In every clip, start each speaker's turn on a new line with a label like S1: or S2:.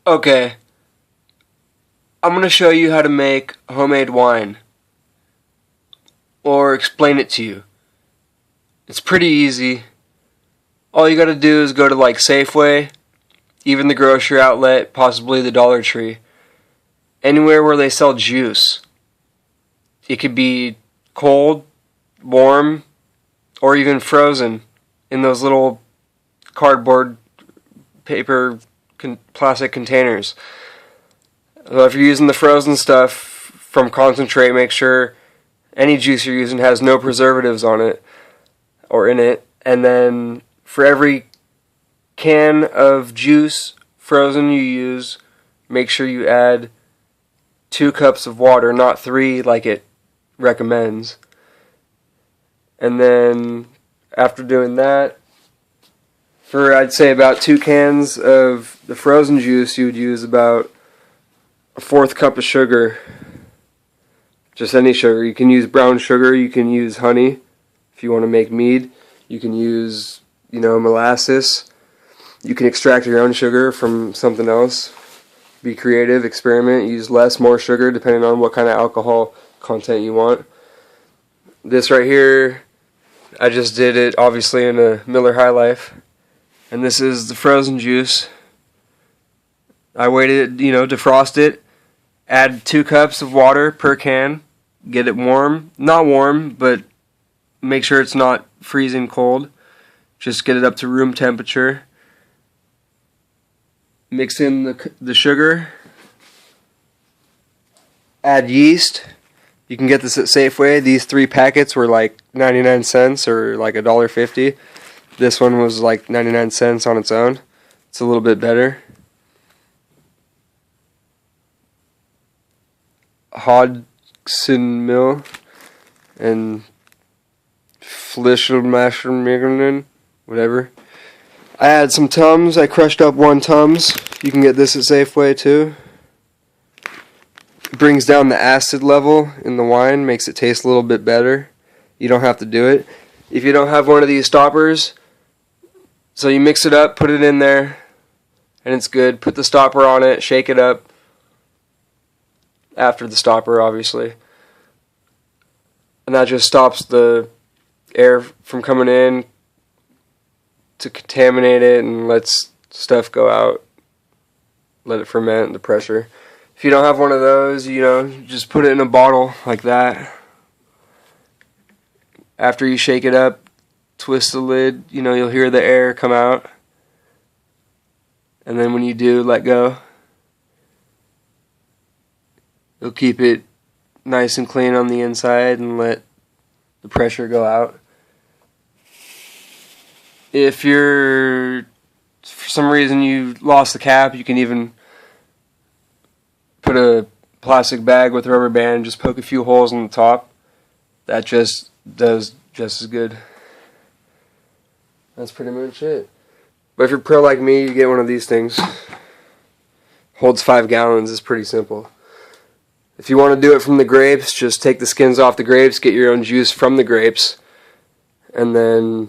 S1: Okay, I'm going to show you how to make homemade wine, or explain it to you. It's pretty easy. All you got to do is go to like Safeway, even the grocery outlet, possibly the Dollar Tree, anywhere where they sell juice. It could be cold, warm, or even frozen in those little cardboard, paper, plastic containers. So if you're using the frozen stuff from concentrate, make sure any juice you're using has no preservatives on it or in it. And then for every can of juice frozen you use, make sure you add 2 cups of water, not 3 like it recommends. And then after doing that, for I'd say about 2 cans of the frozen juice, you would use about a 1/4 cup of sugar. Just any sugar. You can use brown sugar, you can use honey if you want to make mead. You can use, molasses. You can extract your own sugar from something else. Be creative, experiment, use less, more sugar depending on what kind of alcohol content you want. This right here, I just did it obviously in a Miller High Life. And this is the frozen juice. I waited, defrost it. Add 2 cups of water per can. Get it warm. Not warm, but make sure it's not freezing cold. Just get it up to room temperature. Mix in the sugar. Add yeast. You can get this at Safeway. These 3 packets were like 99 cents or like $1.50. This one was like 99 cents on its own. It's a little bit better. Hodgson Mill and Flischl-Maschermignen, whatever. I add some Tums. I crushed up 1 Tums. You can get this at Safeway too. It brings down the acid level in the wine, makes it taste a little bit better. You don't have to do it. If you don't have one of these stoppers, so you mix it up, put it in there, and it's good. Put the stopper on it, shake it up. After the stopper, obviously. And that just stops the air from coming in to contaminate it and lets stuff go out. Let it ferment, the pressure. If you don't have one of those, just put it in a bottle like that. After you shake it up, twist the lid, you'll hear the air come out. And then when you do, let go. You'll keep it nice and clean on the inside and let the pressure go out. If for some reason you lost the cap, you can even put a plastic bag with a rubber band and just poke a few holes on the top. That just does just as good. That's pretty much it. But if you're pro like me, you get one of these things. Holds 5 gallons. It's pretty simple. If you want to do it from the grapes, just take the skins off the grapes, get your own juice from the grapes, and then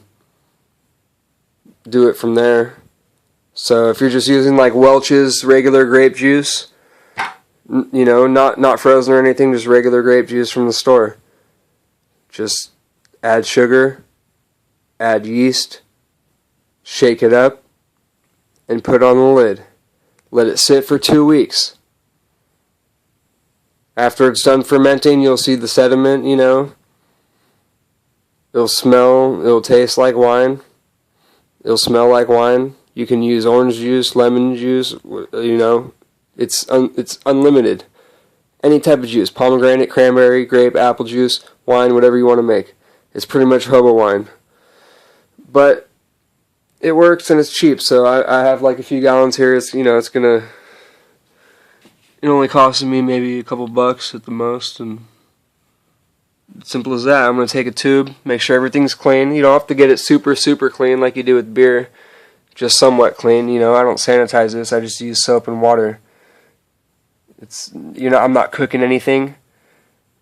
S1: do it from there. So if you're just using like Welch's regular grape juice, not frozen or anything, just regular grape juice from the store. Just add sugar, add yeast, shake it up, and put on the lid. Let it sit for 2 weeks. After it's done fermenting, you'll see the sediment, It'll smell, it'll taste like wine. It'll smell like wine. You can use orange juice, lemon juice, It's unlimited. Any type of juice, pomegranate, cranberry, grape, apple juice, wine, whatever you want to make. It's pretty much hobo wine. But it works and it's cheap, so I have like a few gallons here. It only costed me maybe a couple bucks at the most, and simple as that. I'm going to take a tube, make sure everything's clean. You don't have to get it super, super clean like you do with beer. Just somewhat clean. I don't sanitize this. I just use soap and water. I'm not cooking anything.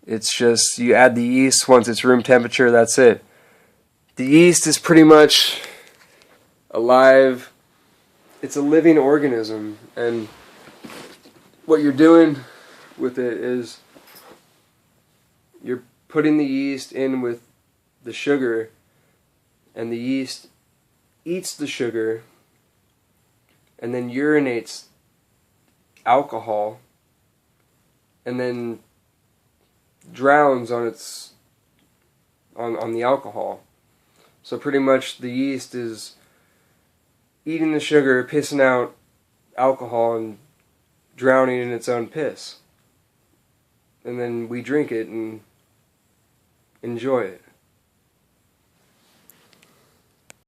S1: It's just you add the yeast once it's room temperature, that's it. The yeast is pretty much alive. It's a living organism, and what you're doing with it is you're putting the yeast in with the sugar, and the yeast eats the sugar and then urinates alcohol and then drowns on its on the alcohol. So pretty much the yeast is eating the sugar, pissing out alcohol, and drowning in its own piss. And then we drink it and enjoy it.